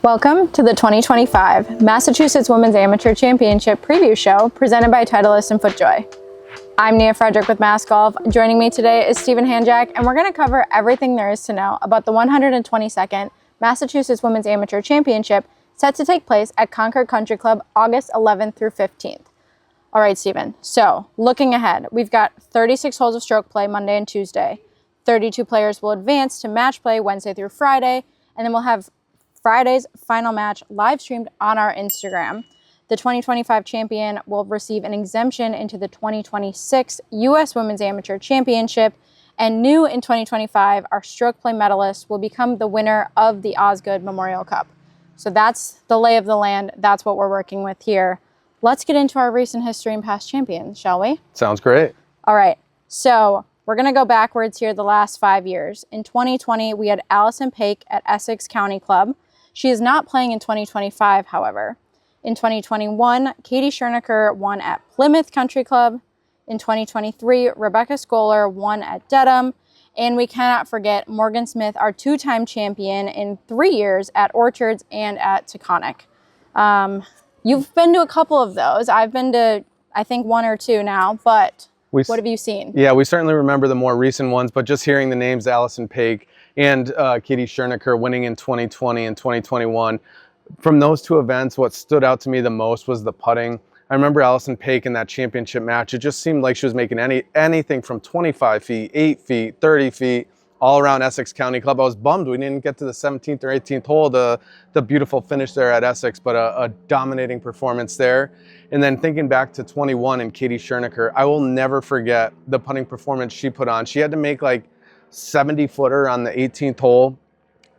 Welcome to the 2025 Massachusetts Women's Amateur Championship Preview Show presented by Titleist and FootJoy. I'm Nia Frederick with Mass Golf. Joining me today is Stephen Hanjack, and we're going to cover everything there is to know about the 122nd Massachusetts Women's Amateur Championship set to take place at Concord Country Club August 11th through 15th. All right, Stephen. So looking ahead, we've got 36 holes of stroke play Monday and Tuesday. 32 players will advance to match play Wednesday through Friday, and then we'll have Friday's final match live streamed on our Instagram. The 2025 champion will receive an exemption into the 2026 U.S. Women's Amateur Championship, and new in 2025, our stroke play medalist will become the winner of the Osgood Memorial Cup. So that's the lay of the land. That's what we're working with here. Let's get into our recent history and past champions, shall we? Sounds great. All right. So we're going to go backwards here the last 5 years. In 2020, we had Allison Paik at Essex County Club. She is not playing in 2025, however. In 2021, Katie Schernicker won at Plymouth Country Club. In 2023, Rebecca Scholar won at Dedham. And we cannot forget Morgan Smith, our two-time champion in 3 years at Orchards and at Taconic. You've been to a couple of those. I've been to, I think, one or two now, but what have you seen? Yeah, we certainly remember the more recent ones, but just hearing the names Allison Paik and Katie Schernicker winning in 2020 and 2021. From those two events, what stood out to me the most was the putting. I remember Allison Paik in that championship match. It just seemed like she was making anything from 25 feet, 8 feet, 30 feet, all around Essex County Club. I was bummed we didn't get to the 17th or 18th hole, the beautiful finish there at Essex, but a dominating performance there. And then thinking back to 21 and Katie Schernicker, I will never forget the putting performance she put on. She had to make like 70-footer on the 18th hole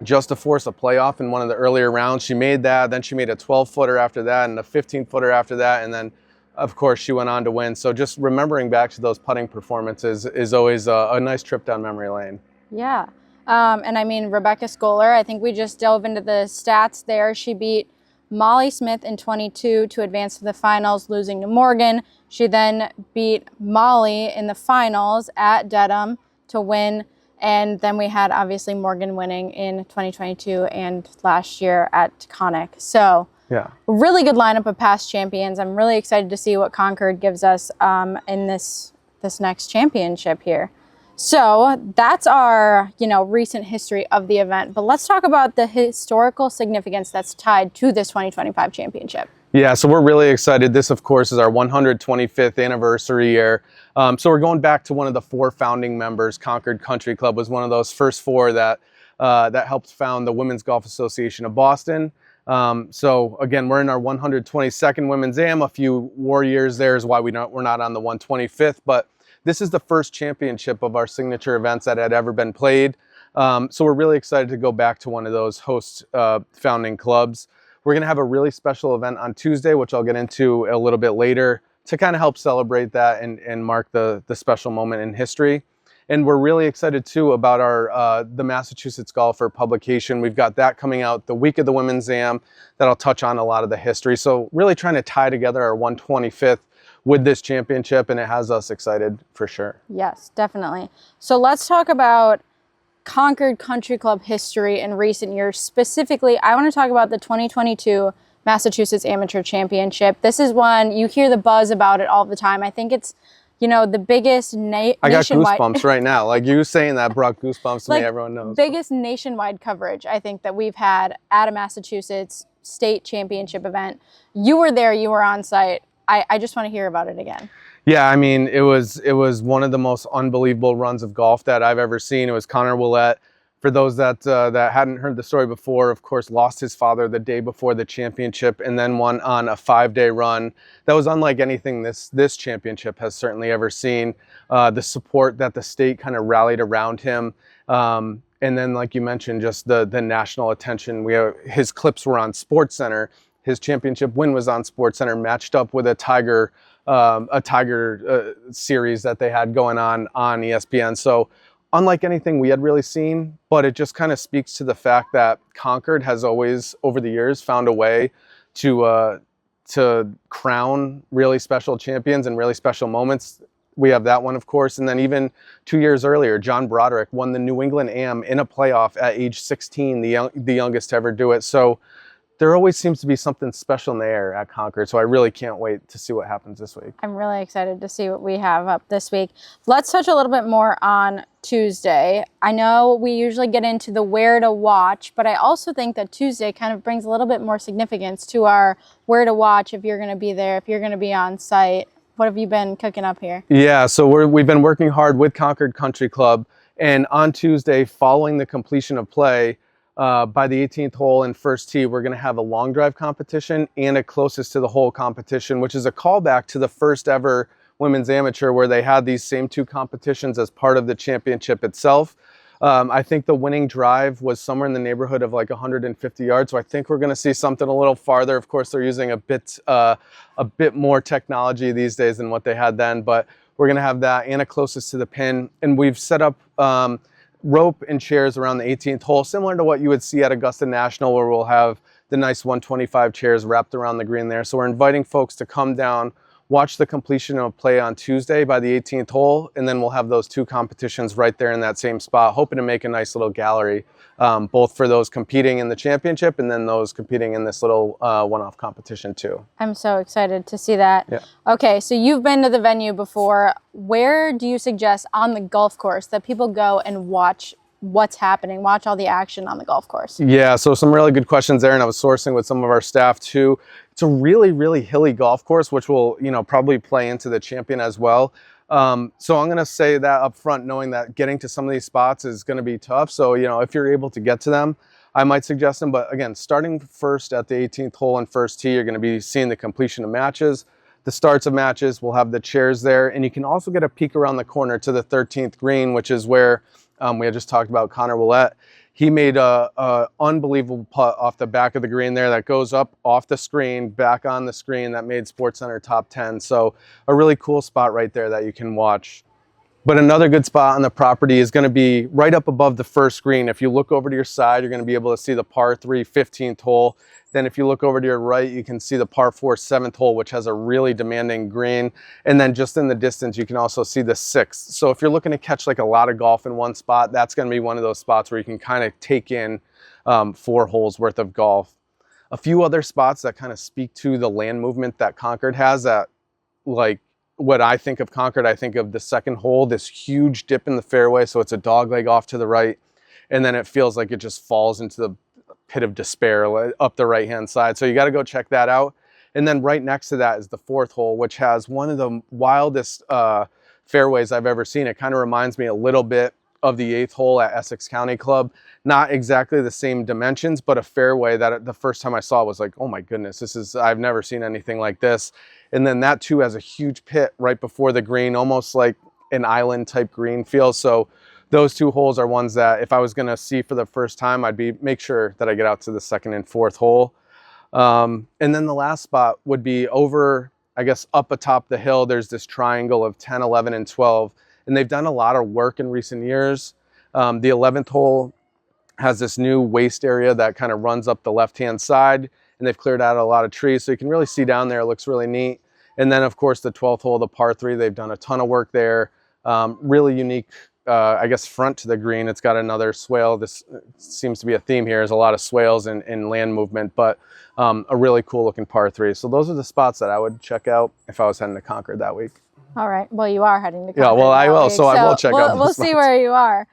just to force a playoff in one of the earlier rounds. She made that, then she made a 12-footer after that and a 15-footer after that, and then of course she went on to win. So just remembering back to those putting performances is always a nice trip down memory lane. Yeah, and I mean, Rebecca Scholar, I think we just dove into the stats there. She beat Molly Smith in 22 to advance to the finals, losing to Morgan. She then beat Molly in the finals at Dedham to win. And then we had, obviously, Morgan winning in 2022 and last year at Taconic. So, yeah, really good lineup of past champions. I'm really excited to see what Concord gives us in this next championship here. So that's our, recent history of the event. But let's talk about the historical significance that's tied to this 2025 championship. Yeah, so we're really excited. This, of course, is our 125th anniversary year. So we're going back to one of the 4 founding members. Concord Country Club was one of those first 4 that helped found the Women's Golf Association of Boston. So again, we're in our 122nd Women's Am. A few war years there is why we're not on the 125th, but this is the first championship of our signature events that had ever been played. So we're really excited to go back to one of those host founding clubs. We're going to have a really special event on Tuesday, which I'll get into a little bit later, to kind of help celebrate that and mark the special moment in history. And we're really excited too about our the Massachusetts Golfer publication. We've got that coming out the week of the Women's Am that'll touch on a lot of the history. So really trying to tie together our 125th with this championship, and it has us excited for sure. Yes, definitely. So let's talk about Concord Country Club history in recent years. Specifically, I want to talk about the 2022 Massachusetts Amateur Championship. This is one you hear the buzz about it all the time. I think it's, the biggest nationwide. I got goosebumps right now. Like you saying that brought goosebumps to me. Everyone knows. Biggest nationwide coverage I think that we've had at a Massachusetts state championship event. You were there. You were on site. I just want to hear about it again. Yeah, I mean, it was one of the most unbelievable runs of golf that I've ever seen. It was Connor Willett. For those that hadn't heard the story before, of course, lost his father the day before the championship and then won on a 5-day run. That was unlike anything this championship has certainly ever seen. The support that the state kind of rallied around him. And then, like you mentioned, just the national attention. His clips were on SportsCenter. His championship win was on SportsCenter, matched up with a Tiger series that they had going on ESPN. So unlike anything we had really seen, but it just kind of speaks to the fact that Concord has always, over the years, found a way to crown really special champions and really special moments. We have that one, of course. And then even 2 years earlier, John Broderick won the New England Am in a playoff at age 16, the youngest to ever do it. So there always seems to be something special in the air at Concord. So I really can't wait to see what happens this week. I'm really excited to see what we have up this week. Let's touch a little bit more on Tuesday. I know we usually get into the where to watch, but I also think that Tuesday kind of brings a little bit more significance to our where to watch if you're going to be there, if you're going to be on site. What have you been cooking up here? Yeah, so we've been working hard with Concord Country Club, and on Tuesday, following the completion of play, by the 18th hole in first tee, we're going to have a long drive competition and a closest to the hole competition, which is a callback to the first ever women's amateur where they had these same two competitions as part of the championship itself. I think the winning drive was somewhere in the neighborhood of like 150 yards. So I think we're going to see something a little farther. Of course, they're using a bit more technology these days than what they had then, but we're going to have that and a closest to the pin. And we've set up rope and chairs around the 18th hole, similar to what you would see at Augusta National, where we'll have the nice 125 chairs wrapped around the green there. So we're inviting folks to come down, watch the completion of play on Tuesday by the 18th hole, and then we'll have those two competitions right there in that same spot, hoping to make a nice little gallery, both for those competing in the championship and then those competing in this little one-off competition too. I'm so excited to see that. Yeah. Okay, so you've been to the venue before. Where do you suggest on the golf course that people go and watch what's happening, watch all the action on the golf course? Yeah, so some really good questions there, and I was sourcing with some of our staff too. It's a really, really hilly golf course, which will, probably play into the champion as well. So I'm going to say that up front, knowing that getting to some of these spots is going to be tough. So, if you're able to get to them, I might suggest them. But again, starting first at the 18th hole in first tee, you're going to be seeing the completion of matches, the starts of matches. We'll have the chairs there, and you can also get a peek around the corner to the 13th green, which is where we had just talked about Connor Willett. He made a unbelievable putt off the back of the green there that goes up off the screen, back on the screen, that made SportsCenter top 10. So a really cool spot right there that you can watch. But another good spot on the property is going to be right up above the first green. If you look over to your side, you're going to be able to see the par 3 15th hole. Then if you look over to your right, you can see the par 4 7th hole, which has a really demanding green. And then just in the distance, you can also see the 6th. So if you're looking to catch like a lot of golf in one spot, that's going to be one of those spots where you can kind of take in 4 holes worth of golf. A few other spots that kind of speak to the land movement that Concord has, that like what I think of Concord, I think of the second hole, this huge dip in the fairway. So it's a dog leg off to the right. And then it feels like it just falls into the pit of despair up the right-hand side. So you got to go check that out. And then right next to that is the 4th hole, which has one of the wildest fairways I've ever seen. It kind of reminds me a little bit of the 8th hole at Essex County Club. Not exactly the same dimensions, but a fairway that the first time I saw was like, oh my goodness, I've never seen anything like this. And then that too has a huge pit right before the green, almost like an island type green feel. So those 2 holes are ones that if I was going to see for the first time, I'd make sure that I get out to the 2nd and 4th hole. And then the last spot would be over, I guess, up atop the hill. There's this triangle of 10, 11, and 12. And they've done a lot of work in recent years. The 11th hole has this new waste area that kind of runs up the left-hand side, and they've cleared out a lot of trees. So you can really see down there. It looks really neat. And then, of course, the 12th hole, the par 3, they've done a ton of work there. Really unique, I guess, front to the green. It's got another swale. This seems to be a theme here. There's a lot of swales and land movement, but a really cool looking par 3. So those are the spots that I would check out if I was heading to Concord that week. All right. Well, you are heading to Concord. Yeah, well, I will. Week, so I will check out. We'll see where you are.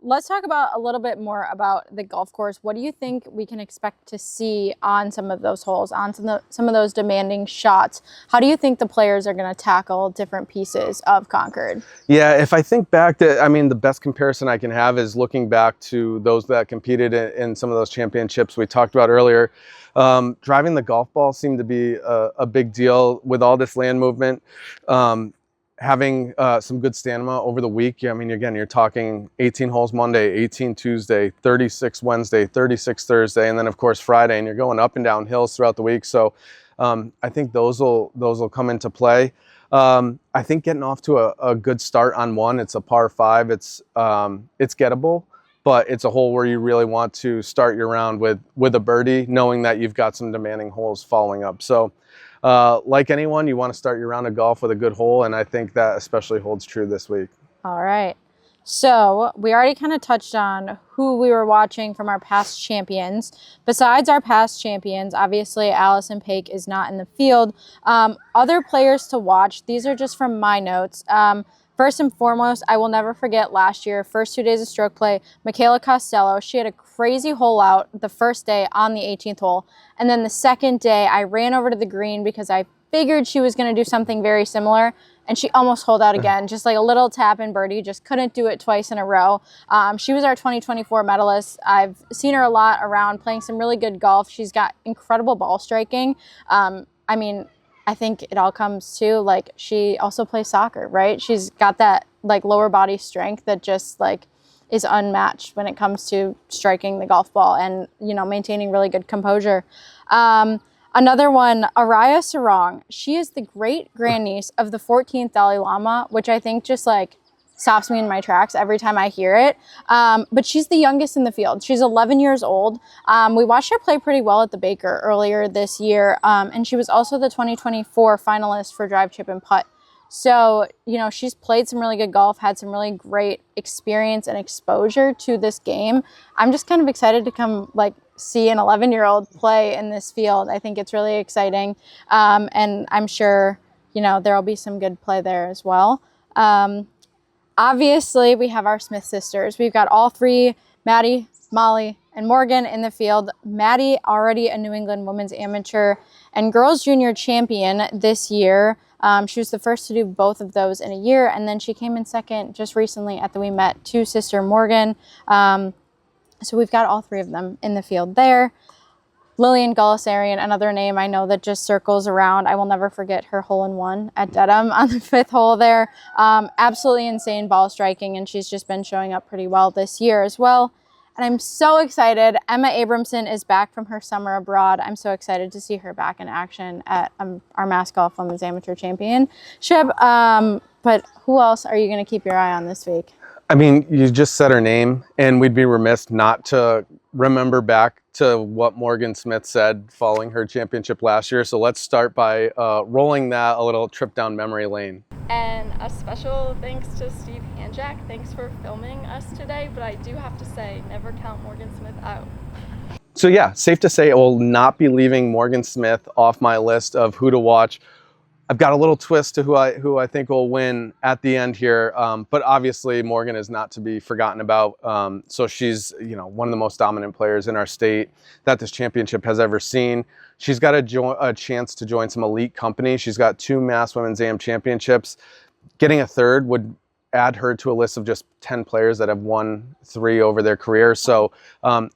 Let's talk about a little bit more about the golf course. What do you think we can expect to see on some of those holes, on some of those demanding shots? How do you think the players are going to tackle different pieces of Concord? Yeah, if I think back to, the best comparison I can have is looking back to those that competed in some of those championships we talked about earlier. Driving the golf ball seemed to be a big deal with all this land movement. Having some good stamina over the week. Again, you're talking 18 holes Monday, 18 Tuesday, 36 Wednesday, 36 Thursday, and then of course Friday, and you're going up and down hills throughout the week. So I think those will come into play. I think getting off to a good start on one, it's a par 5. It's gettable, but it's a hole where you really want to start your round with a birdie, knowing that you've got some demanding holes following up. So like anyone, you want to start your round of golf with a good hole, and I think that especially holds true this week. All right. So we already kind of touched on who we were watching from our past champions. Besides our past champions, obviously Allison Paik is not in the field. Other players to watch, these are just from my notes. First and foremost, I will never forget last year, first 2 days of stroke play, Michaela Costello. She had a crazy hole out the first day on the 18th hole. And then the second day, I ran over to the green because I figured she was going to do something very similar, and she almost holed out again. Just like a little tap and birdie, just couldn't do it twice in a row. She was our 2024 medalist. I've seen her a lot around playing some really good golf. She's got incredible ball striking. I mean, I think it all comes to, like, she also plays soccer, right? She's got that like lower body strength that just like is unmatched when it comes to striking the golf ball and, you know, maintaining really good composure. Another one, Araya Sarong. She is the great grandniece of the 14th Dalai Lama, which I think just like stops me in my tracks every time I hear it. But she's the youngest in the field. She's 11 years old. We watched her play pretty well at the Baker earlier this year. And she was also the 2024 finalist for Drive, Chip, and Putt. So, you know, she's played some really good golf, had some really great experience and exposure to this game. I'm just kind of excited to come like see an 11-year-old play in this field. I think it's really exciting. And I'm sure, you know, there'll be some good play there as well. Obviously, we have our Smith sisters. We've got all three, Maddie, Molly, and Morgan in the field. Maddie, already a New England women's amateur and girls junior champion this year. She was the first to do both of those in a year, and then she came in second just recently at the We Met to sister Morgan. So we've got all three of them in the field there. Lillian Gullisarian, another name I know that just circles around. I will never forget her hole-in-one at Dedham on the 5th hole there. Absolutely insane ball striking, and she's just been showing up pretty well this year as well. And I'm so excited. Emma Abramson is back from her summer abroad. I'm so excited to see her back in action at our Mass Golf Women's Amateur Championship. But who else are you going to keep your eye on this week? I mean, you just said her name, and we'd be remiss not to remember back to what Morgan Smith said following her championship last year. So let's start by rolling that a little trip down memory lane. And a special thanks to Steve Hanjack. Thanks for filming us today, but I do have to say, never count Morgan Smith out. So yeah, safe to say I will not be leaving Morgan Smith off my list of who to watch. I've got a little twist to who I think will win at the end here, but obviously Morgan is not to be forgotten about. So she's, you know, one of the most dominant players in our state that this championship has ever seen. She's got a chance to join some elite company. She's got 2 Mass Women's AM championships. Getting a third would add her to a list of just 10 players that have won 3 over their career. So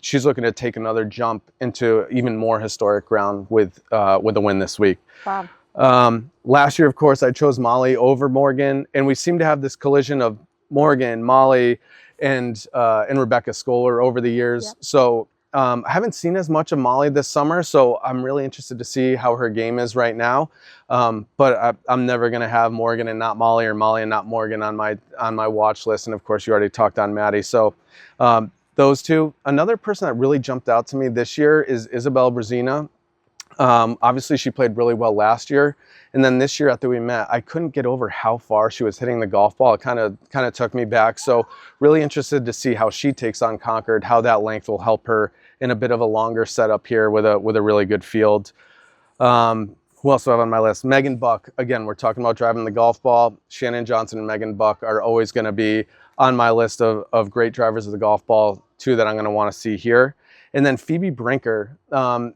she's looking to take another jump into even more historic ground with a win this week. Wow. Last year, of course, I chose Molly over Morgan, and we seem to have this collision of Morgan, Molly, and Rebecca Scholar over the years. Yep. So I haven't seen as much of Molly this summer, so I'm really interested to see how her game is right now. But I'm never going to have Morgan and not Molly, or Molly and not Morgan on my watch list. And of course, you already talked on Maddie. So those two. Another person that really jumped out to me this year is Isabel Brazina. Obviously, she played really well last year, and then this year after we met, I couldn't get over how far she was hitting the golf ball. It kind of took me back. So really interested to see how she takes on Concord, how that length will help her in a bit of a longer setup here with a really good field. Who else do I have on my list? Megan Buck. Again, we're talking about driving the golf ball. Shannon Johnson and Megan Buck are always going to be on my list of great drivers of the golf ball, 2 that I'm going to want to see here. And then Phoebe Brinker,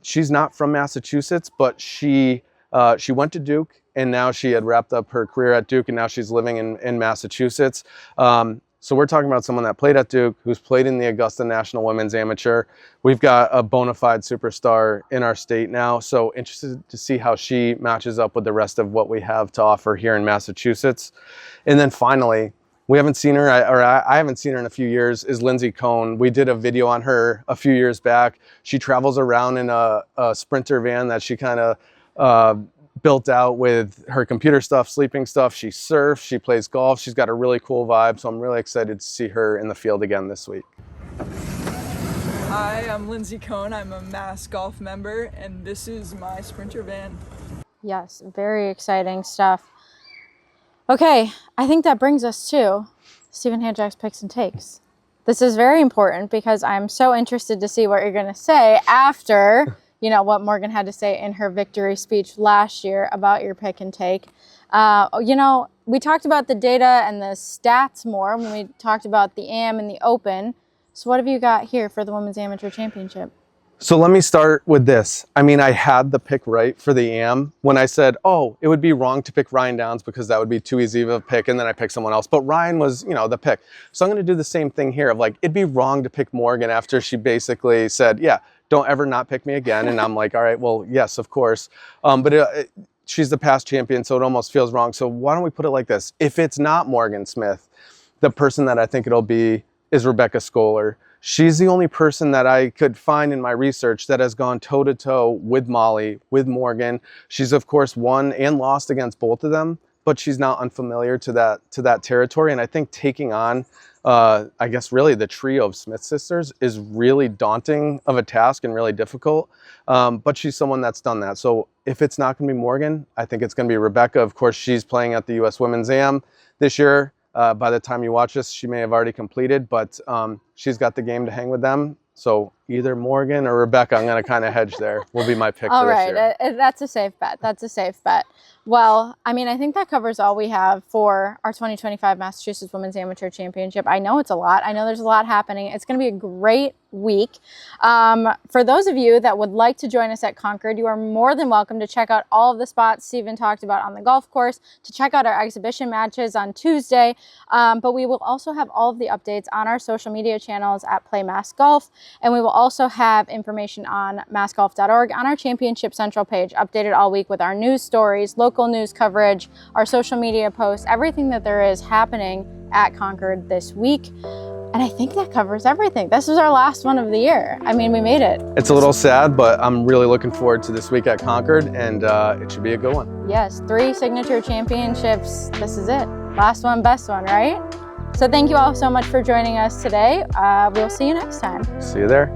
she's not from Massachusetts, but she went to Duke, and now she had wrapped up her career at Duke, and now she's living in Massachusetts. So we're talking about someone that played at Duke, who's played in the Augusta National Women's Amateur. We've got a bona fide superstar in our state now, so interested to see how she matches up with the rest of what we have to offer here in Massachusetts. And then finally, we haven't seen her, or I haven't seen her in a few years, is Lindsay Cohn. We did a video on her a few years back. She travels around in a Sprinter van that she kind of built out with her computer stuff, sleeping stuff. She surfs, she plays golf. She's got a really cool vibe, so I'm really excited to see her in the field again this week. Hi, I'm Lindsay Cohn. I'm a Mass Golf member, and this is my Sprinter van. Yes, very exciting stuff. Okay, I think that brings us to Stephen Hanjak's picks and takes. This is very important because I'm so interested to see what you're going to say after, what Morgan had to say in her victory speech last year about your pick and take. We talked about the data and the stats more when we talked about the AM and the Open. So what have you got here for the Women's Amateur Championship? So let me start with this. I mean, I had the pick right for the AM when I said, oh, it would be wrong to pick Ryan Downs because that would be too easy of a pick, and then I picked someone else. But Ryan was, the pick. So I'm going to do the same thing here of like, it'd be wrong to pick Morgan after she basically said, yeah, don't ever not pick me again. And I'm like, all right, well, yes, of course. But she's the past champion, so it almost feels wrong. So why don't we put it like this? If it's not Morgan Smith, the person that I think it'll be is Rebecca Scholar. She's the only person that I could find in my research that has gone toe-to-toe with Molly, with Morgan. She's, of course, won and lost against both of them, but she's not unfamiliar to that territory. And I think taking on, I guess, really the trio of Smith sisters is really daunting of a task and really difficult. But she's someone that's done that. So if it's not going to be Morgan, I think it's going to be Rebecca. Of course, she's playing at the U.S. Women's Am this year. By the time you watch this, she may have already completed, but she's got the game to hang with them. So either Morgan or Rebecca, I'm going to kind of hedge there, will be my pick for this year. All right, that's a safe bet. That's a safe bet. Well, I mean, I think that covers all we have for our 2025 Massachusetts Women's Amateur Championship. I know it's a lot. I know there's a lot happening. It's going to be a great week. For those of you that would like to join us at Concord, you are more than welcome to check out all of the spots Stephen talked about on the golf course, to check out our exhibition matches on Tuesday. But we will also have all of the updates on our social media channels at Play Mass Golf, and we will also have information on massgolf.org on our Championship Central page, updated all week with our news stories, local news coverage, our social media posts, everything that there is happening at Concord this week. And I think that covers everything. This was our last one of the year. I mean, we made it. It's a little sad, but I'm really looking forward to this week at Concord, and it should be a good one. Yes, 3 signature championships. This is it. Last one, best one, right? So thank you all so much for joining us today. We'll see you next time. See you there.